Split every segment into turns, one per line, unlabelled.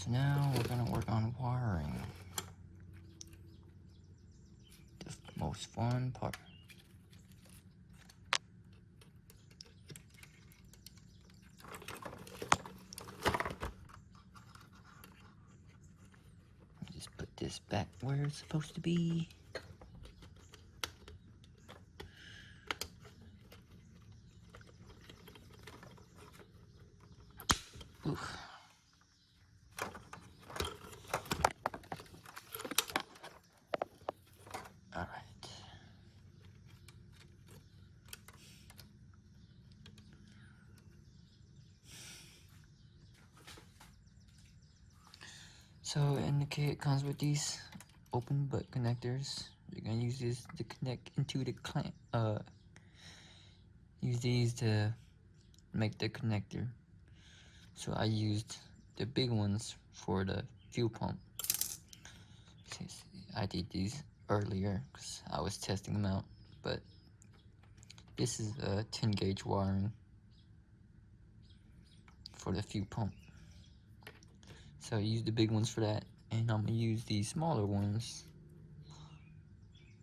So now we're gonna work on wiring. The most fun part. Just put this back where it's supposed to be. Oof. All right. So in the kit, it comes with these open butt connectors. You're gonna use this to connect into the clamp. Use these to make the connector. So I used the big ones for the fuel pump. I did these earlier because I was testing them out, but this is a 10 gauge wiring for the fuel pump. So I used the big ones for that, and I'm gonna use these smaller ones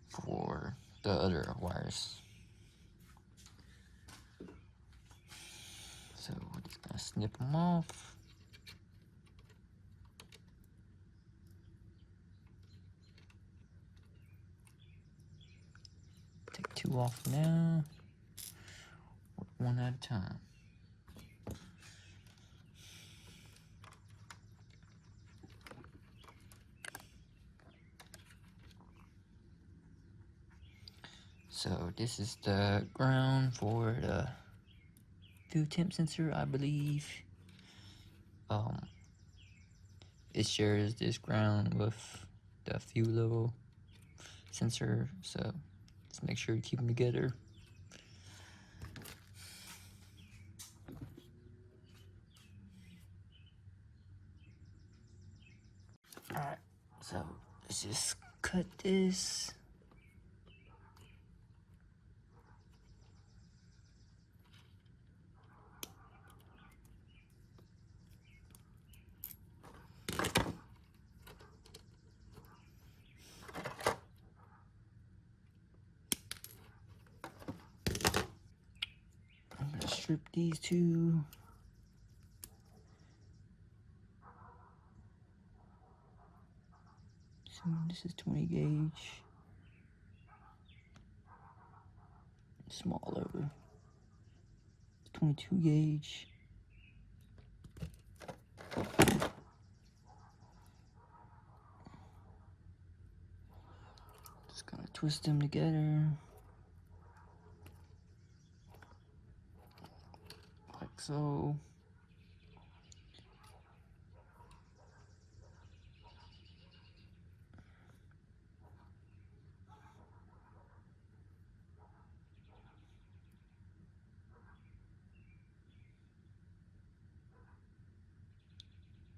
for the other wires. So we're just gonna snip them off. Take 2 off now. Work one at a time. So this is the ground for the fuel temp sensor, I believe. It shares this ground with the fuel level sensor, so just make sure you keep them together. Alright, so let's just cut this. I'm gonna strip these two. So this is 20 gauge. Smaller. 22 gauge. Just gonna twist them together. Like so.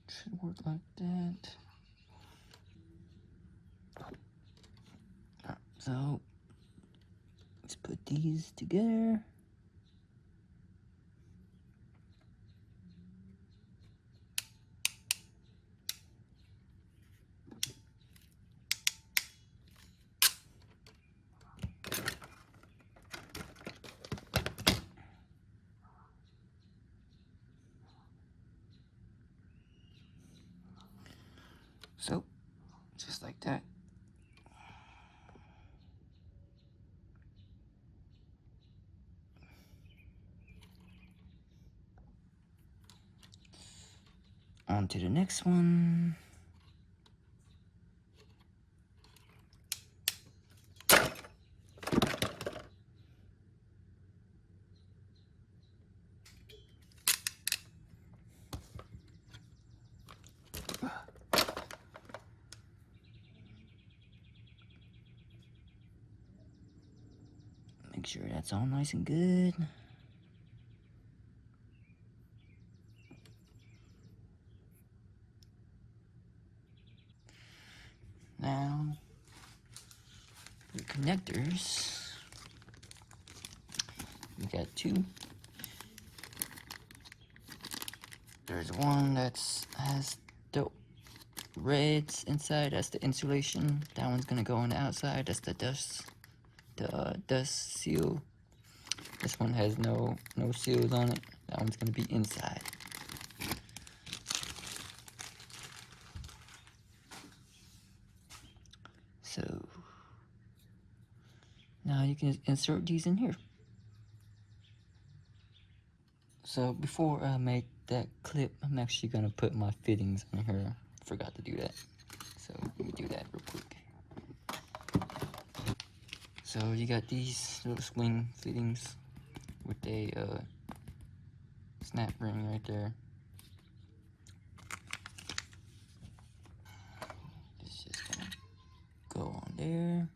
Should work like that. So let's put these together. So just like that. On to the next one. Make sure that's all nice and good. Now, the connectors. We got 2. There's one that has The red's inside, that's the insulation. That one's gonna go on the outside, that's the dust seal. This one has no seals on it. That one's gonna be inside. So now you can insert these in here. So before I make that clip, I'm actually gonna put my fittings in here. Forgot to do that. So let me do that real quick. So you got these little swing fittings with a snap ring right there. It's just gonna go on there.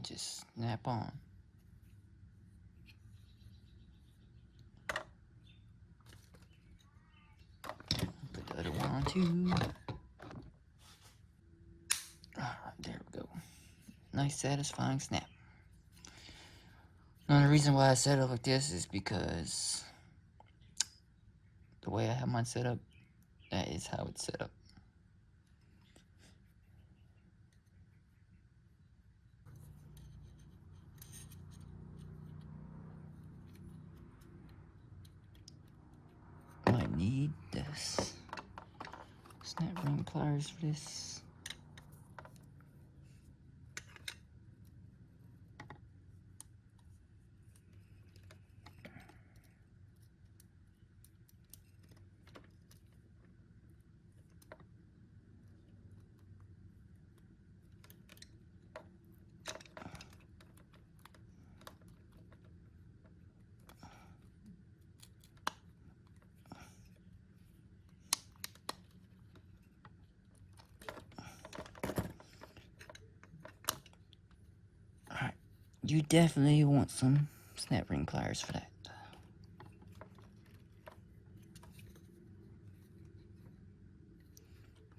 Just snap on. Put the other one on too. Alright, there we go. Nice satisfying snap. Now the reason why I set it up like this is because the way I have mine set up, that is how it's set up. Might need this snap ring pliers for this. Alright, you definitely want some snap ring pliers for that.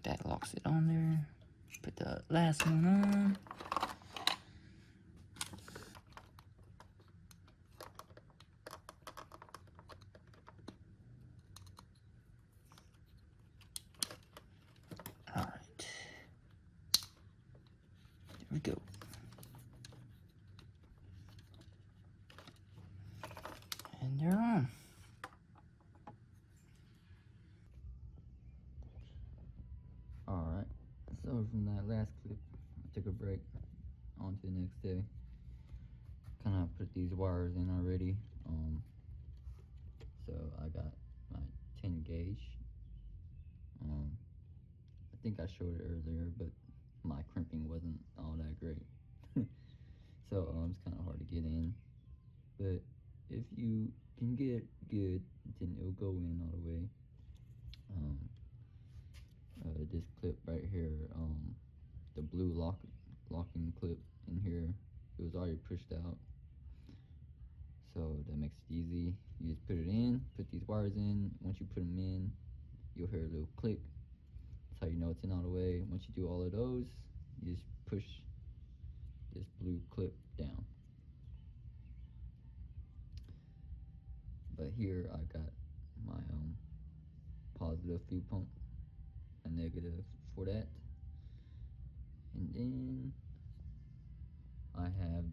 That locks it on there. Put the last one on. Alright. There we go. And they're on. Alright. So from that last clip, I took a break. On to the next day. Kind of put these wires in already. So I got my 10 gauge. I think I showed it earlier, but my crimping wasn't all that great. So it's kind of hard to get in. But if you can get good, then it'll go in all the way. This clip right here, the blue locking clip in here, it was already pushed out. So that makes it easy. You just put it in, put these wires in. Once you put them in, you'll hear a little click. That's how you know it's in all the way. Once you do all of those, you just push this blue clip down. But here I got my positive fuel pump, a negative for that. And then I have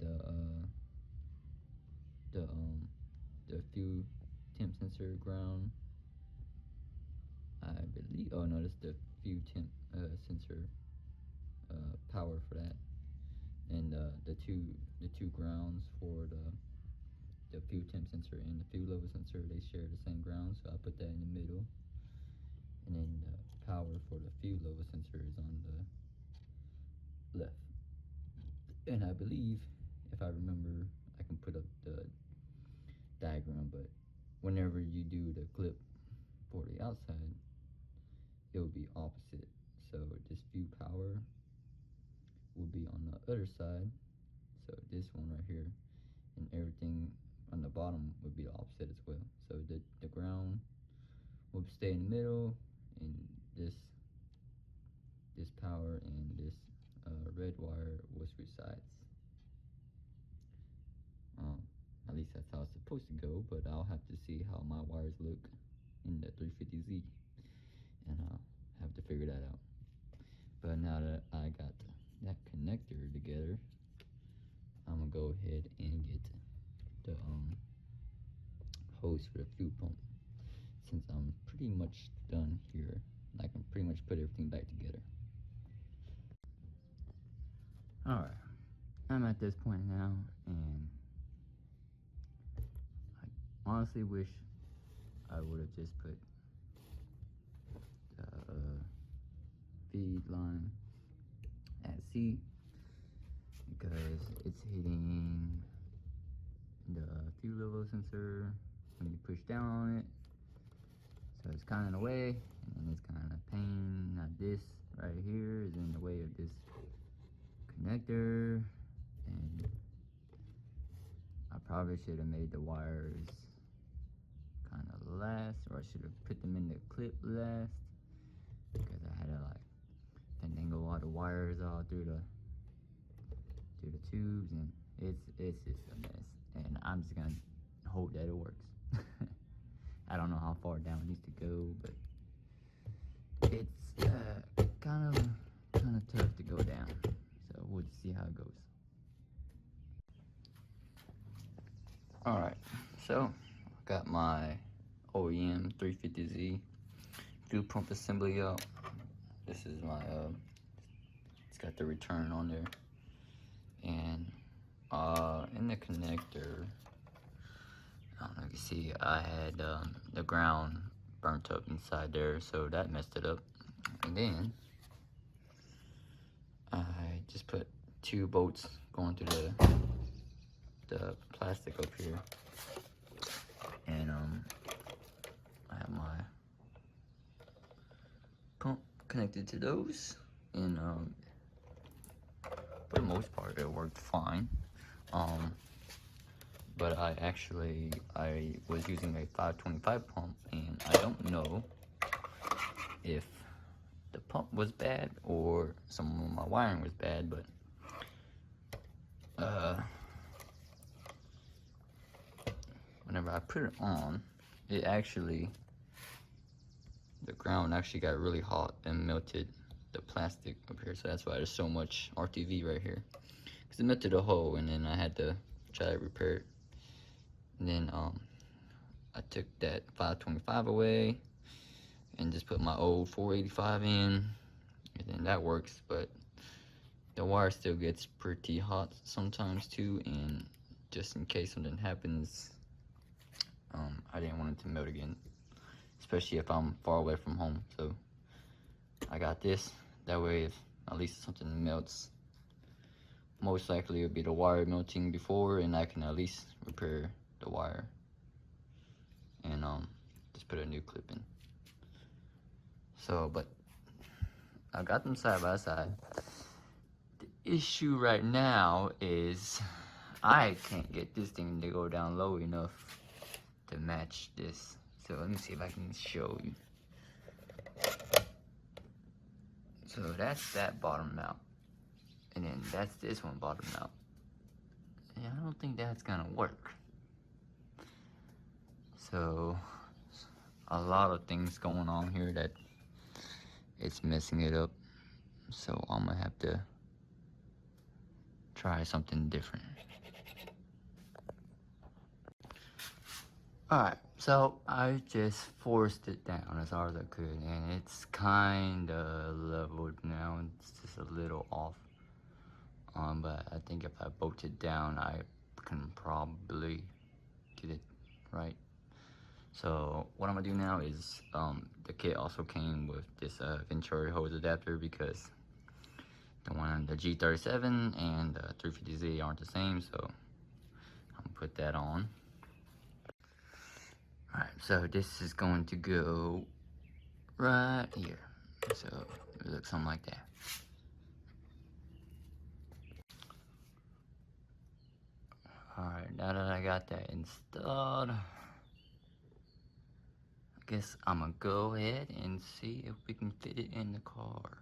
the fuel temp sensor ground. I believe, oh no, that's the fuel temp sensor power for that. And the two grounds for the fuel temp sensor and the fuel level sensor, they share the same ground, so I put that in the middle. And then the power for the fuel level sensor is on the left. And I believe, if I remember, I can put up the diagram, but whenever you do the clip for the outside, it will be opposite. So this fuel power will be on the other side. So this one right here, and everything on the bottom would be the opposite as well. So the ground will stay in the middle, and this power and this red wire will switch sides. At least that's how it's supposed supposed to go, but I'll have to see how my wires look in the 350Z, and I'll have to figure that out. But now that I got that connector together, I'm gonna go ahead and get the hose for the fuel pump. Since I'm pretty much done here, I can pretty much put everything back together. Alright, I'm at this point now, and I honestly wish I would have just put the feed line at C, because it's hitting the fuel level sensor when you push down on it. So it's kind of in the way, and then it's kind of pain. Now this right here is in the way of this connector, and I probably should have made the wires kind of last, or I should have put them in the clip last, because I had to like finagle all the wires all through the tubes, and it's just a mess. And I'm just gonna hope that it works. I don't know how far down it needs to go, but it's kind of tough to go down. So we'll just see how it goes. All right, so I got my OEM 350Z fuel pump assembly up. This is my it's got the return on there, and in the connector, I don't know if you see, I had the ground burnt up inside there, so that messed it up. And then I just put 2 bolts going through the plastic up here, and I have my pump connected to those, and for the most part it worked fine. But I was using a 525 pump, and I don't know if the pump was bad or some of my wiring was bad, but whenever I put it on, the ground actually got really hot and melted the plastic up here, so that's why there's so much RTV right here, because it melted a hole, and then I had to try to repair it. And then I took that 525 away and just put my old 485 in, and then that works. But the wire still gets pretty hot sometimes too, and just in case something happens, I didn't want it to melt again, especially if I'm far away from home. So I got this, that way if at least something melts, most likely it'll be the wire melting before, and I can at least repair the wire and just put a new clip in. So, but I got them side by side. The issue right now is I can't get this thing to go down low enough to match this. So let me see if I can show you. So that's that bottom out, and then that's this one bottom out. And I don't think that's gonna work. So a lot of things going on here that it's messing it up. So I'm gonna have to try something different. Alright, so I just forced it down as hard as I could, and it's kinda leveled now. It's just a little off. But I think if I bolt it down, I can probably get it right. So what I'm gonna do now is, the kit also came with this Venturi hose adapter, because the G37 and the 350Z aren't the same, so I'm gonna put that on. Alright, so this is going to go right here. So it looks something like that. Alright, now that I got that installed, I guess I'm gonna go ahead and see if we can fit it in the car.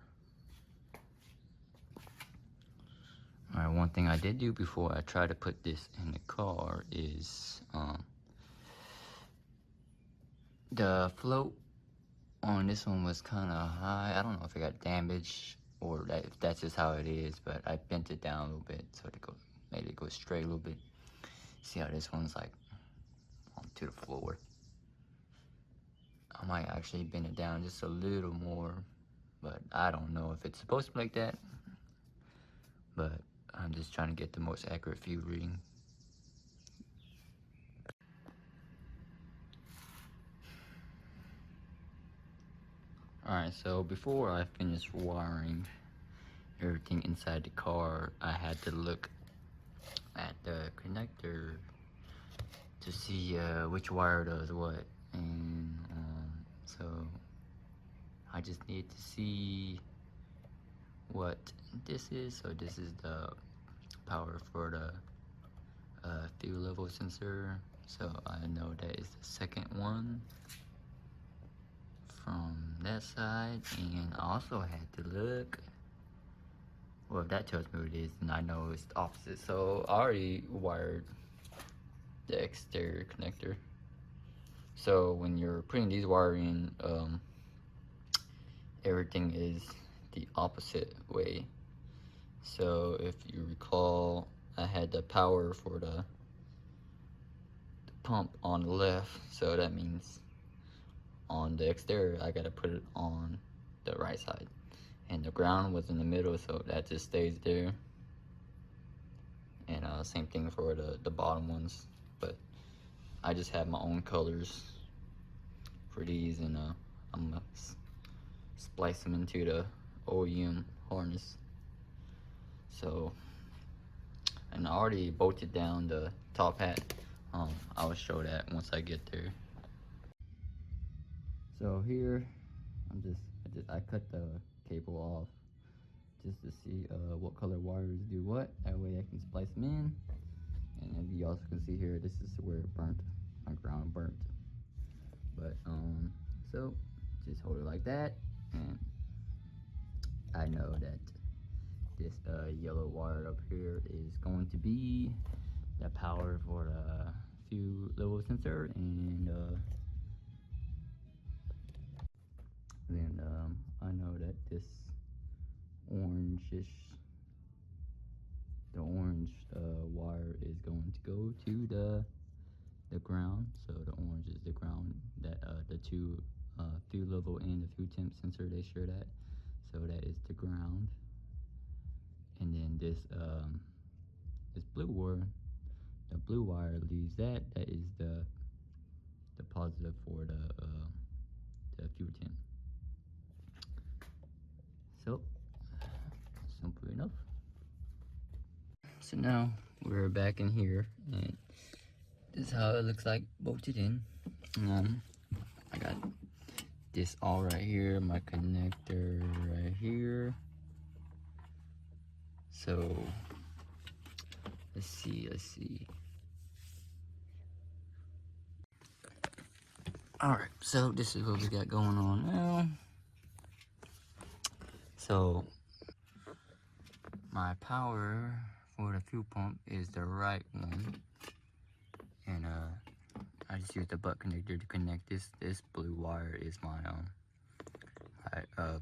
Alright, one thing I did do before I tried to put this in the car is The float on this one was kind of high. I don't know if it got damaged or if that's just how it is, but I bent it down a little bit so it made it go straight a little bit. See how this one's like onto the floor. I might actually bend it down just a little more, but I don't know if it's supposed to be like that. But I'm just trying to get the most accurate fuel reading. Alright, so before I finish wiring everything inside the car, I had to look at the connector to see which wire does what. And so I just need to see what this is. So this is the power for the fuel level sensor. So I know that is the second one from that side, and I also had to look. Well, if that tells me what it is, then I know it's the opposite. So I already wired the exterior connector. So when you're putting these wires in, everything is the opposite way. So if you recall, I had the power for the pump on the left, so that means on the exterior I gotta put it on the right side, and the ground was in the middle, so that just stays there. And same thing for the bottom ones, but I just have my own colors for these, and I'm gonna splice them into the OEM harness. So, and I already bolted down the top hat. I will show that once I get there. So here, I cut the cable off just to see what color wires do what. That way I can splice them in. And as you also can see here, this is where it burnt. My ground burnt. But so just hold it like that, and I know that this yellow wire up here is going to be the power for the fuel level sensor, and then I know that this the orange wire is going to go to the ground. So the orange is the ground that the two fuel level and the fuel temp sensor, they share that. So that is the ground. And then this blue wire, the blue wire leaves that. That is the positive for the fuel temp. So simple enough. So now we're back in here, and this is how it looks like bolted in. I got this all right here, my connector right here. So let's see. All right, so this is what we got going on now. So my power for the fuel pump is the right one, and I just use the butt connector to connect this. This blue wire is my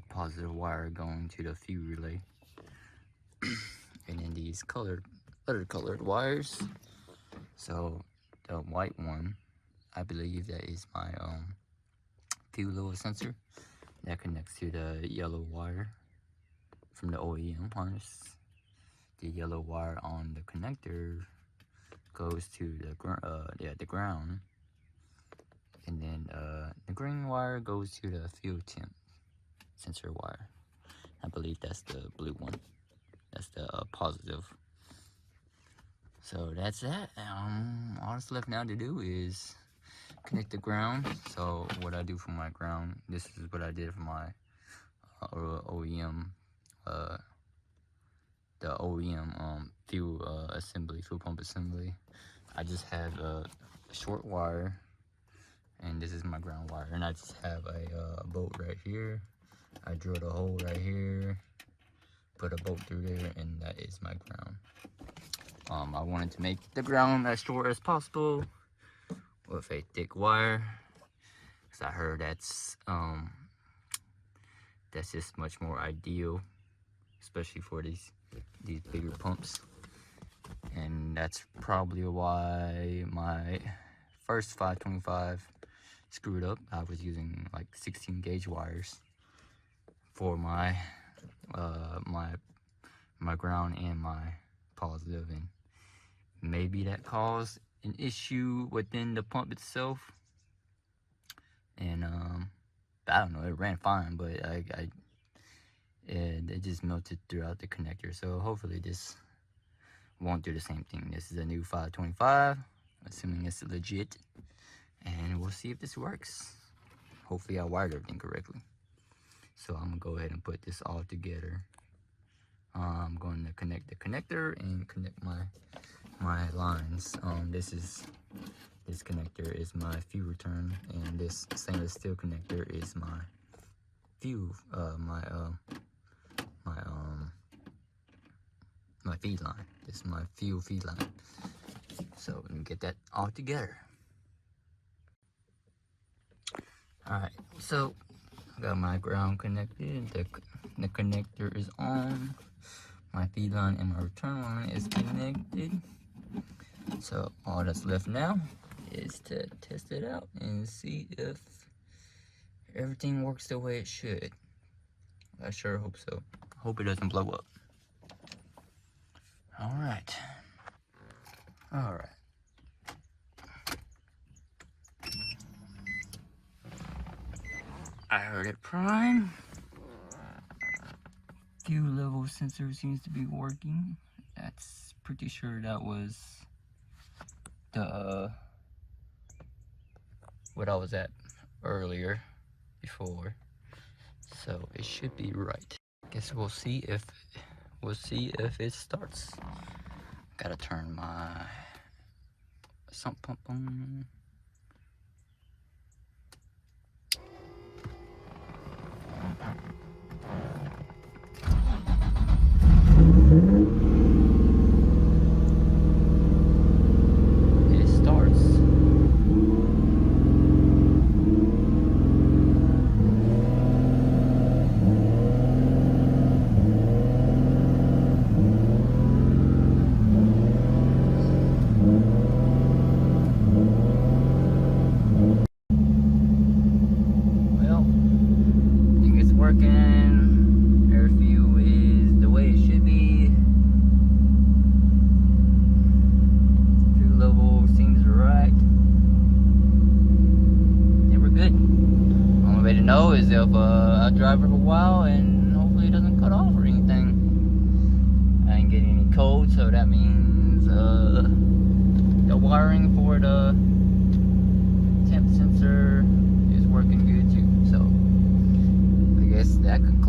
positive wire going to the fuel relay, and then these other colored wires. So the white one, I believe that is my fuel level sensor that connects to the yellow wire from the OEM harness. The yellow wire on the connector goes to the ground, and then the green wire goes to the fuel temp sensor wire. I believe that's the blue one. That's the positive. So that's that. All that's left now to do is connect the ground. So what I do for my ground, this is what I did for my OEM, the OEM fuel pump assembly. I just have a short wire, and this is my ground wire, and I just have a bolt right here. I drilled a hole right here, put a bolt through there, and that is my ground. I wanted to make the ground as short as possible with a thick wire, because I heard that's just much more ideal, especially for these bigger pumps. And that's probably why my first 525 screwed up. I was using like 16 gauge wires for my my ground and my positive, and maybe that caused an issue within the pump itself. And I don't know, it ran fine, but it just melted throughout the connector. So hopefully this won't do the same thing. This is a new 525, assuming it's legit, and we'll see if this works. Hopefully I wired everything correctly. So I'm gonna go ahead and put this all together. I'm going to connect the connector and connect my lines. This connector is my fuel return, and this stainless steel connector is my fuel, my feed line. This is my fuel feed line. So let me get that all together. Alright, so I got my ground connected, the connector is on, my feed line and my return line is connected. So all that's left now is to test it out and see if everything works the way it should. I sure hope so. Hope it doesn't blow up. Alright. I heard it prime. Fuel level sensor seems to be working. That's pretty sure that was the what I was at earlier before. So it should be right. Guess we'll see if it starts. Gotta turn my sump pump on. It starts. Well, I think it's working. Air fuel is the way it should be. Fuel level seems right. And we're good. Only way to know is if I drive it for a while and hopefully it doesn't cut off or anything. I ain't getting any code, so that means the wiring for the temp sensor is working good too. So I guess that concludes